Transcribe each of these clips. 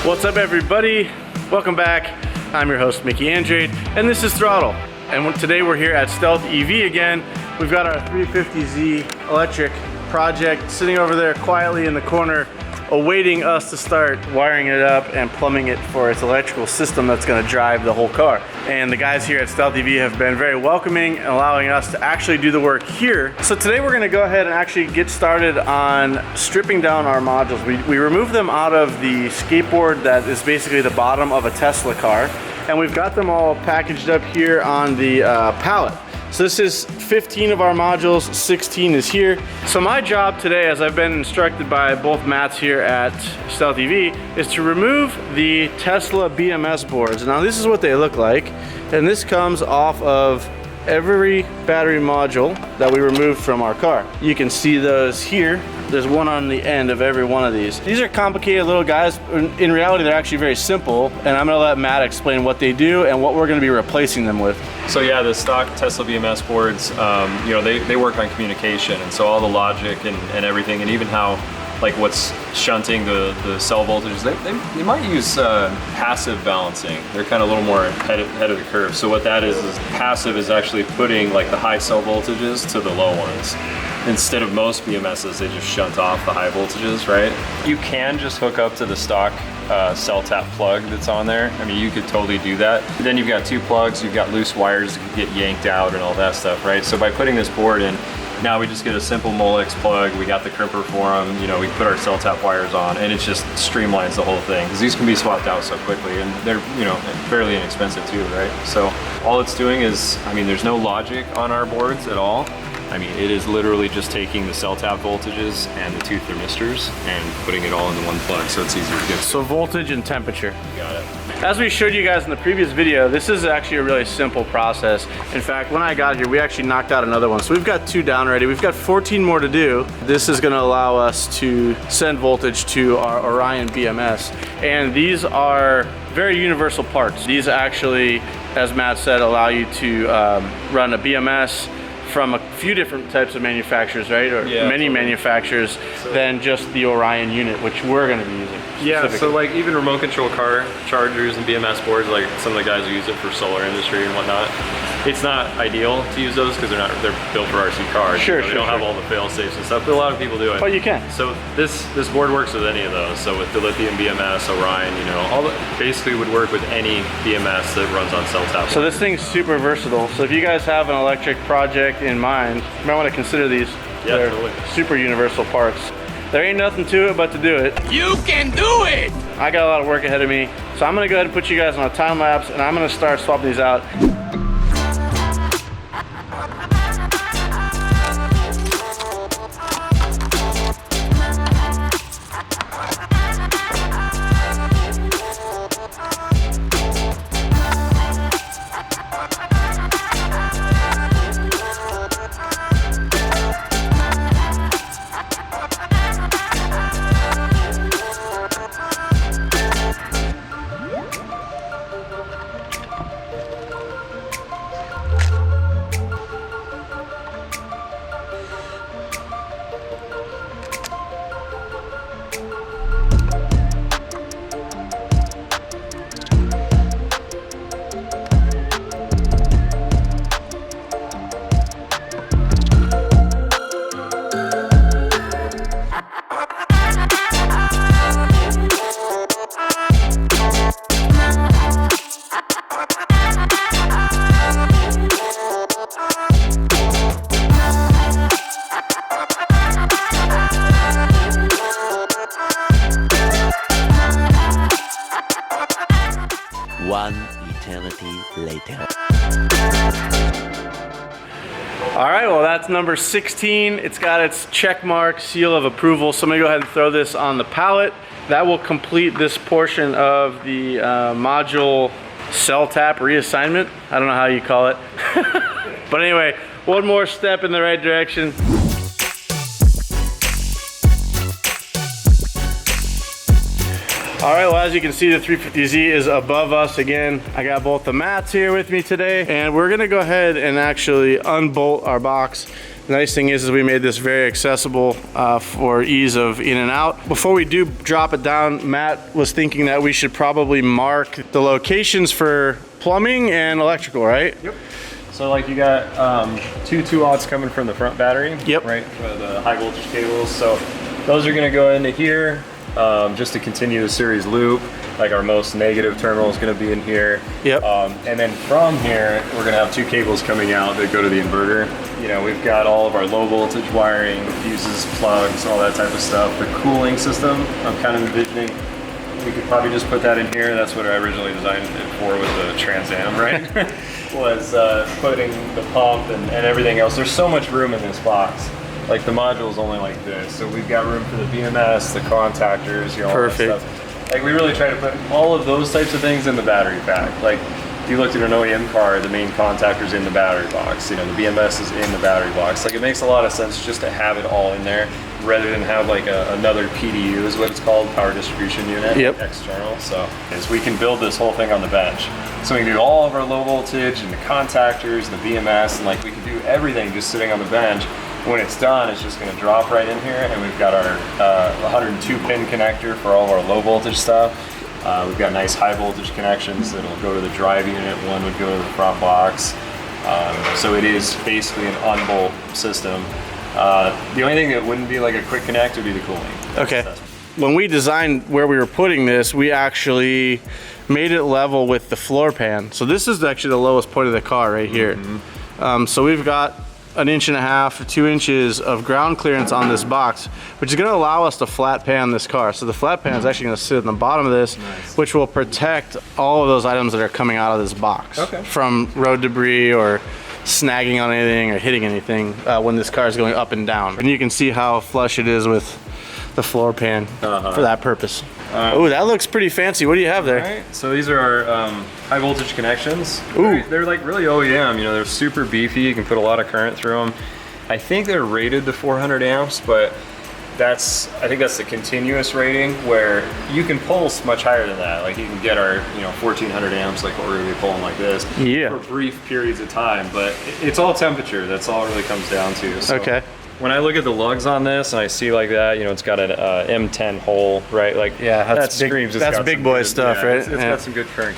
What's up, everybody? Welcome back. I'm your host, Mickey Andrade, and this is throtl. And today we're here at Stealth EV again. We've got our 350Z electric project sitting over there quietly in the corner, awaiting us to start wiring it up and plumbing it for its electrical system that's going to drive the whole car. And the guys here at Stealth EV have been very welcoming and allowing us to actually do the work here. So today we're going to go ahead and actually get started on stripping down our modules. We removed them out of the skateboard that is basically the bottom of a Tesla car, and we've got them all packaged up here on the pallet. So this is 15 of our modules, 16 is here. So my job today, as I've been instructed by both Matts here at Stealth EV, is to remove the Tesla BMS boards. Now this is what they look like, and this comes off of every battery module that we removed from our car. You can see those here. There's one on the end of every one of these. These are complicated little guys. In reality, they're actually very simple, and I'm gonna let Matt explain what they do and what we're gonna be replacing them with. So yeah, the stock Tesla BMS boards, you know, they work on communication, and so all the logic and everything, and even how, like, what's shunting the cell voltages, they might use passive balancing. They're kind of a little more ahead of the curve. So what that is passive is actually putting like the high cell voltages to the low ones. Instead of most BMSs, they just shunt off the high voltages, right? You can just hook up to the stock cell tap plug that's on there. I mean, you could totally do that. Then you've got two plugs, you've got loose wires that get yanked out and all that stuff, right? So by putting this board in, now we just get a simple Molex plug, we got the crimper for them, you know, we put our cell tap wires on, and it just streamlines the whole thing. Because these can be swapped out so quickly, and they're, you know, fairly inexpensive too, right? So all it's doing is, I mean, there's no logic on our boards at all. I mean, it is literally just taking the cell tap voltages and the two thermistors and putting it all into one plug, so it's easier to get. So voltage and temperature. You got it. As we showed you guys in the previous video, this is actually a really simple process. In fact, when I got here, we actually knocked out another one. So we've got 2 down already. We've got 14 more to do. This is gonna allow us to send voltage to our Orion BMS. And these are very universal parts. These actually, as Matt said, allow you to run a BMS from a few different types of manufacturers, right? Or yeah, many manufacturers than just the Orion unit, which we're gonna be using. Yeah, so like even remote control car chargers and BMS boards, like some of the guys who use it for solar industry and whatnot, it's not ideal to use those because they're built for RC cars. Sure, you know, they don't have all the fail safes and stuff, but a lot of people do it. But you can. So this board works with any of those. So with the lithium BMS, Orion, you know, all basically would work with any BMS that runs on cell tap. So this thing's super versatile. So if you guys have an electric project in mind, you might want to consider these. Yeah, They're totally. super universal parts. There ain't nothing to it but to do it. You can do it! I got a lot of work ahead of me, so I'm gonna go ahead and put you guys on a time lapse, and I'm gonna start swapping these out. One eternity later. All right, well, that's number 16. It's got its check mark, seal of approval. So I'm gonna go ahead and throw this on the pallet. That will complete this portion of the module cell tap reassignment. I don't know how you call it. But anyway, one more step in the right direction. All right, well, as you can see, the 350Z is above us again. I got both the mats here with me today, and we're gonna go ahead and actually unbolt our box. The nice thing is we made this very accessible for ease of in and out. Before we do drop it down, Matt was thinking that we should probably mark the locations for plumbing and electrical, right? Yep. So like you got two 2-aughts coming from the front battery. Yep. Right, for the high voltage cables. So those are gonna go into here. Just to continue the series loop, like our most negative terminal is going to be in here. Yep. And then from here, we're going to have 2 cables coming out that go to the inverter. You know, we've got all of our low voltage wiring, fuses, plugs, all that type of stuff. The cooling system, I'm kind of envisioning we could probably just put that in here. That's what I originally designed it for with the Trans Am, right? Was putting the pump and everything else. There's so much room in this box. Like the module is only like this, so we've got room for the BMS, the contactors, you know, all that stuff. Like we really try to put all of those types of things in the battery pack. Like if you looked at an OEM car, the main contactor's in the battery box. You know, the BMS is in the battery box. Like it makes a lot of sense just to have it all in there, rather than have like another PDU is what it's called, power distribution unit, external. So we can build this whole thing on the bench. So we can do all of our low voltage and the contactors and the BMS, and like we can do everything just sitting on the bench. When it's done, it's just going to drop right in here, and we've got our 102 pin connector for all of our low voltage stuff. We've got nice high voltage connections that'll go to the drive unit. One would go to the front box. So it is basically an unbolt system. The only thing that wouldn't be like a quick connect would be the cooling. Okay. When we designed where we were putting this, we actually made it level with the floor pan. So this is actually the lowest point of the car right here. So we've got 1.5 to 2 inches of ground clearance on this box, which is going to allow us to flat pan this car. So the flat pan is actually going to sit in the bottom of this, which will protect all of those items that are coming out of this box from road debris or snagging on anything or hitting anything when this car is going up and down. And you can see how flush it is with the floor pan for that purpose. Oh, that looks pretty fancy. What do you have there? All right. So these are our high voltage connections. They're like really OEM, you know, they're super beefy. You can put a lot of current through them. I think they're rated to 400 amps, but I think that's the continuous rating where you can pulse much higher than that. Like you can get our, 1400 amps, like what we're gonna be pulling like this for brief periods of time, but it's all temperature. That's all it really comes down to. So when I look at the lugs on this and I see like that, it's got an M10 hole, right? Like that screams. That's big boy stuff, right? It's got some good current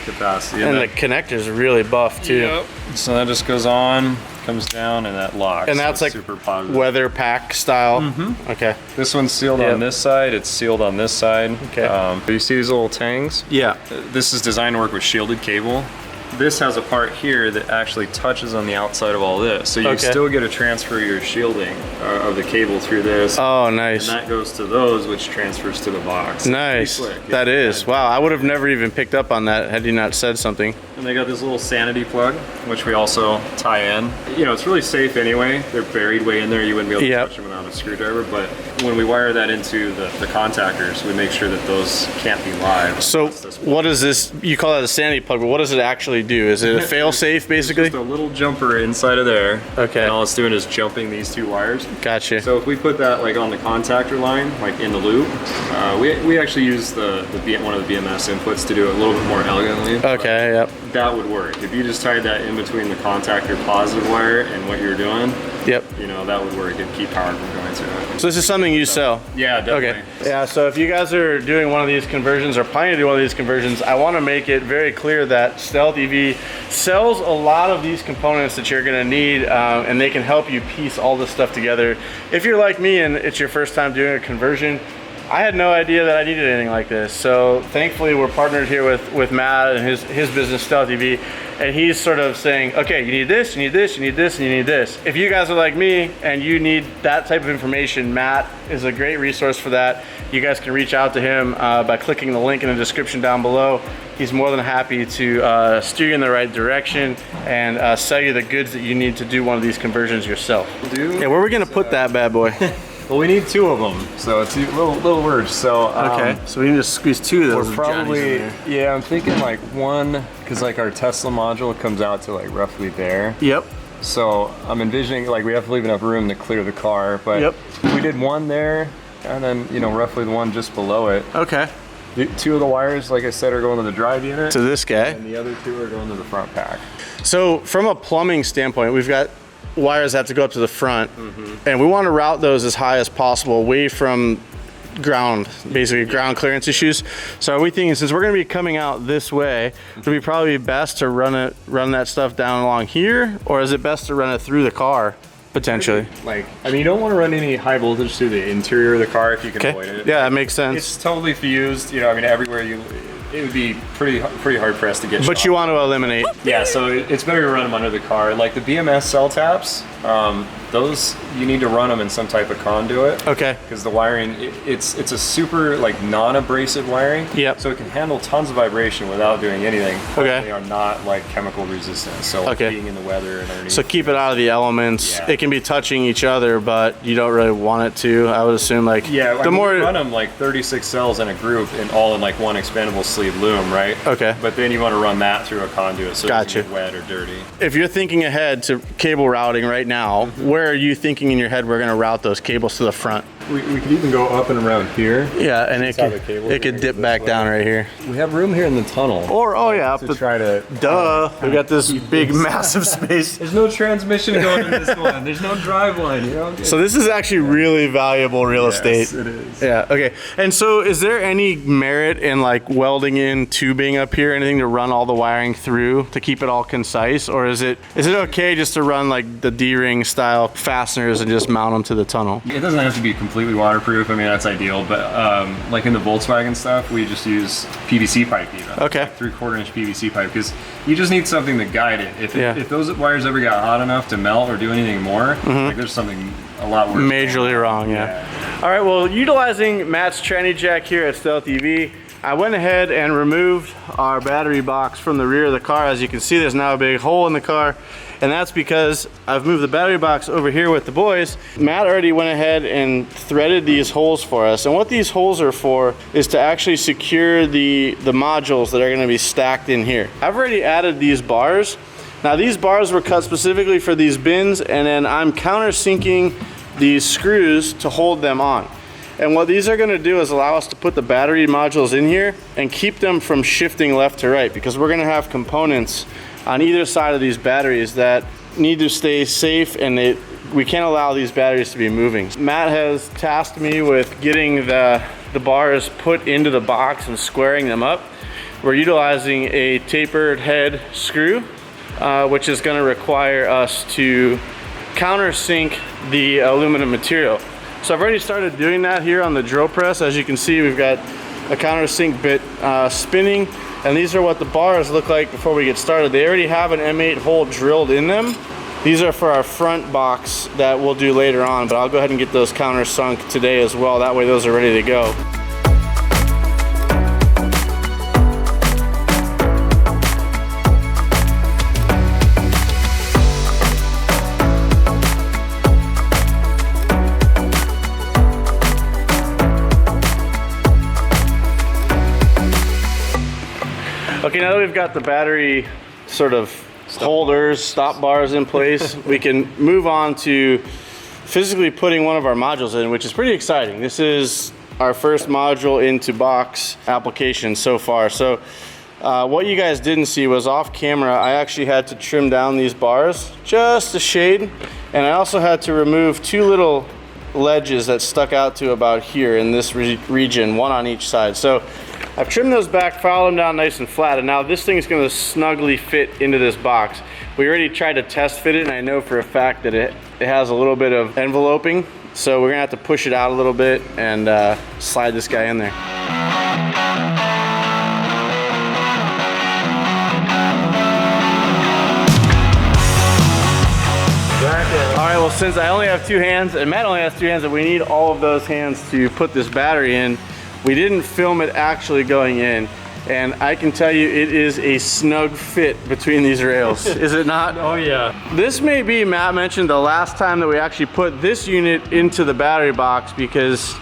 capacity. And the connector's really buff too. Yep. So that just goes on, comes down, and that locks. And that's like super positive. weather pack style. Okay. This one's sealed on this side. It's sealed on this side. Okay. Do you see these little tangs? Yeah. This is designed to work with shielded cable. This has a part here that actually touches on the outside of all this. So you still get a transfer of your shielding of the cable through this. Oh, nice. And that goes to those, which transfers to the box. Nice. That is. Wow, I would have never even picked up on that had you not said something. And they got this little sanity plug, which we also tie in. It's really safe anyway. They're buried way in there. You wouldn't be able to touch them without a screwdriver. But when we wire that into the contactors, we make sure that those can't be live. So what is this? You call that a sanity plug, but what does it actually do? Is it a fail-safe basically? It's just a little jumper inside of there. Okay. And all it's doing is jumping these 2 wires. Gotcha. So if we put that like on the contactor line, like in the loop, we actually use one of the BMS inputs to do it a little bit more elegantly. Okay, yep. That would work. If you just tied that in between the contactor positive wire and what you're doing, that would work. It'd keep power from going to it. So this is something you sell? Yeah, definitely. Okay. Yeah, so if you guys are doing one of these conversions or planning to do one of these conversions, I want to make it very clear that Stealth EV sells a lot of these components that you're going to need, and they can help you piece all this stuff together. If you're like me and it's your first time doing a conversion, I had no idea that I needed anything like this. So thankfully we're partnered here with Matt and his business Stealth EV, and he's sort of saying, okay, you need this, you need this, you need this, and you need this. If you guys are like me and you need that type of information, Matt is a great resource for that. you guys can reach out to him by clicking the link in the description down below. He's more than happy to steer you in the right direction and sell you the goods that you need to do one of these conversions yourself. Okay, where are we gonna put that bad boy? Well, we need 2 of them, so it's a little worse. So okay, so we need to squeeze 2 of those. We're probably, yeah, I'm thinking like one, because like our Tesla module comes out to like roughly there. Yep. So I'm envisioning like we have to leave enough room to clear the car, but yep. We did one there, and then roughly the one just below it. Okay. The 2 of the wires, like I said, are going to the drive unit. To this guy. And the other 2 are going to the front pack. So from a plumbing standpoint, we've got wires that have to go up to the front, and we want to route those as high as possible away from ground, basically ground clearance issues. So are we thinking, since we're going to be coming out this way, would it be probably best to run that stuff down along here, or is it best to run it through the car potentially? Like, I mean, you don't want to run any high voltage through the interior of the car if you can avoid it. Yeah, that makes sense. It's totally fused, I mean, everywhere it would be pretty hard pressed to get. But you want to eliminate. Yeah, so it's better to run them under the car. Like the BMS cell taps, those you need to run them in some type of conduit. Okay. Because the wiring, it's a super like non-abrasive wiring. Yep. So it can handle tons of vibration without doing anything. Okay. They are not like chemical resistant. So like being in the weather and underneath. So keep it out of the elements. Yeah. It can be touching each other, but you don't really want it to. I would assume like the more you run them like 36 cells in a group and all in like one expandable sleeve loom, right? Okay. But then you want to run that through a conduit so it doesn't get wet or dirty. If you're thinking ahead to cable routing right now, where are you thinking in your head we're going to route those cables to the front? We could even go up and around here. Yeah, and it could dip back down right here. We have room here in the tunnel. Or up to try to. Duh, we got this big massive space. There's no transmission going in this one. There's no drive line. So this is actually really valuable real estate. Yes, it is. Yeah. Okay. And so, is there any merit in like welding in tubing up here, anything to run all the wiring through to keep it all concise, or is it okay just to run like the D-ring style fasteners and just mount them to the tunnel? It doesn't have to be completely waterproof. I mean, that's ideal, but like in the Volkswagen stuff, we just use PVC pipe even. Okay. Like 3/4 inch PVC pipe, because you just need something to guide it. If those wires ever got hot enough to melt or do anything more, like there's something a lot worse. Majorly wrong, yeah. All right, well, utilizing Matt's tranny jack here at Stealth EV, I went ahead and removed our battery box from the rear of the car. As you can see, there's now a big hole in the car, and that's because I've moved the battery box over here with the boys. Matt already went ahead and threaded these holes for us, and what these holes are for is to actually secure the modules that are going to be stacked in here. I've already added these bars. Now these bars were cut specifically for these bins, and then I'm countersinking these screws to hold them on. And what these are going to do is allow us to put the battery modules in here and keep them from shifting left to right, because we're going to have components on either side of these batteries that need to stay safe, and we can't allow these batteries to be moving. Matt has tasked me with getting the bars put into the box and squaring them up. We're utilizing a tapered head screw, which is going to require us to countersink the aluminum material. So I've already started doing that here on the drill press. As you can see, we've got a countersink bit spinning, and these are what the bars look like before we get started. They already have an M8 hole drilled in them. These are for our front box that we'll do later on, but I'll go ahead and get those countersunk today as well. That way those are ready to go. Okay, now that we've got the battery sort of stop bars in place, we can move on to physically putting one of our modules in, which is pretty exciting. This is our first module into box application so far. So what you guys didn't see was off camera, I actually had to trim down these bars just a shade, and I also had to remove 2 little ledges that stuck out to about here in this region, one on each side. So I've trimmed those back, filed them down nice and flat, and now this thing is going to snugly fit into this box. We already tried to test fit it, and I know for a fact that it has a little bit of enveloping, so we're going to have to push it out a little bit and slide this guy in there. All right, well, since I only have 2 hands and Matt only has 2 hands and we need all of those hands to put this battery in, we didn't film it actually going in. And I can tell you it is a snug fit between these rails, is it not? Oh yeah. This may be, Matt mentioned, the last time that we actually put this unit into the battery box because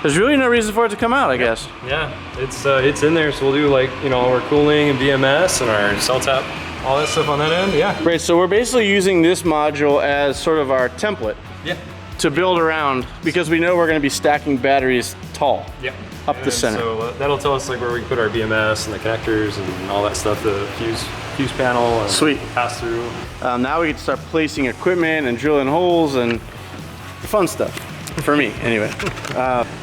there's really no reason for it to come out, I guess. Yeah, it's in there, so we'll do like, you know, our cooling and BMS and our cell tap, all that stuff on that end, yeah. Right, so we're basically using this module as sort of our template. Yeah. To build around, because we know we're gonna be stacking batteries tall. Yep. Up the center. So that'll tell us like where we can put our BMS and the connectors and all that stuff, the fuse panel and sweet pass through. Now we can start placing equipment and drilling holes and fun stuff. For me, anyway.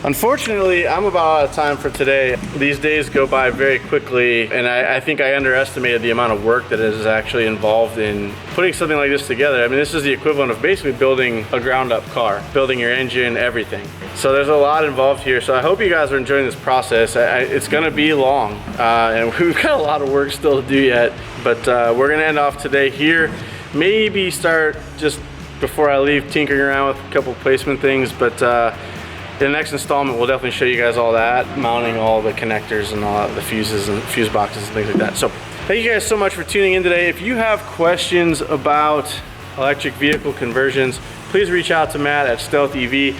Unfortunately, I'm about out of time for today. These days go by very quickly, and I think I underestimated the amount of work that is actually involved in putting something like this together. I mean, this is the equivalent of basically building a ground-up car, building your engine, everything. So there's a lot involved here. So I hope you guys are enjoying this process. It's gonna be long, and we've got a lot of work still to do yet, but we're gonna end off today here. Maybe start just before I leave tinkering around with a couple placement things, but in the next installment we'll definitely show you guys all that, mounting all the connectors and all the fuses and fuse boxes and things like that. So thank you guys so much for tuning in today. If you have questions about electric vehicle conversions, please reach out to Matt at throtlVIP.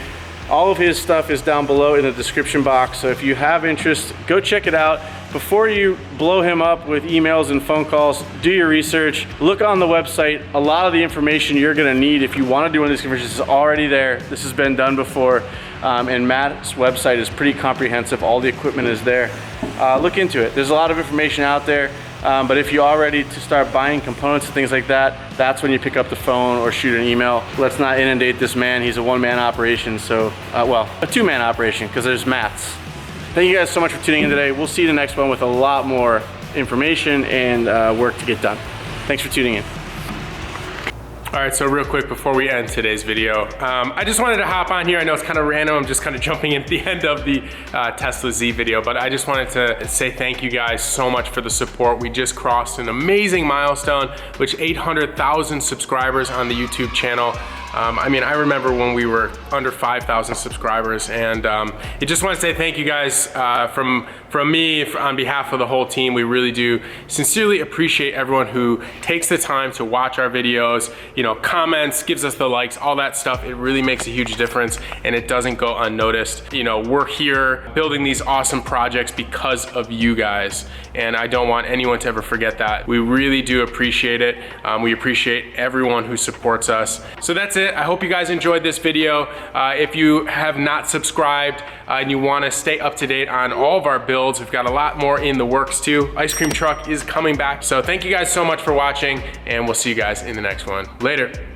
All of his stuff is down below in the description box, so if you have interest, go check it out. Before you blow him up with emails and phone calls, do your research, look on the website. A lot of the information you're gonna need if you wanna do one of these conversions is already there. This has been done before, and Matt's website is pretty comprehensive. All the equipment is there. Look into it. There's a lot of information out there, but if you are ready to start buying components and things like that, that's when you pick up the phone or shoot an email. Let's not inundate this man. He's a one-man operation, so, well, a 2-man operation, because there's Matt's. Thank you guys so much for tuning in today. We'll see you in the next one with a lot more information and work to get done. Thanks for tuning in. All right, so real quick before we end today's video, I just wanted to hop on here. I know it's kind of random. I'm just kind of jumping in at the end of the Tesla Z video, but I just wanted to say thank you guys so much for the support. We just crossed an amazing milestone, which 800,000 subscribers on the YouTube channel. I mean, I remember when we were under 5,000 subscribers, and I just want to say thank you guys from me, on behalf of the whole team. We really do sincerely appreciate everyone who takes the time to watch our videos, you know, comments, gives us the likes, all that stuff. It really makes a huge difference, and it doesn't go unnoticed. You know, we're here building these awesome projects because of you guys, and I don't want anyone to ever forget that. We really do appreciate it. We appreciate everyone who supports us. So that's it. I hope you guys enjoyed this video. If you have not subscribed and you want to stay up to date on all of our builds, we've got a lot more in the works too. Ice cream truck is coming back. So thank you guys so much for watching, and we'll see you guys in the next one. Later.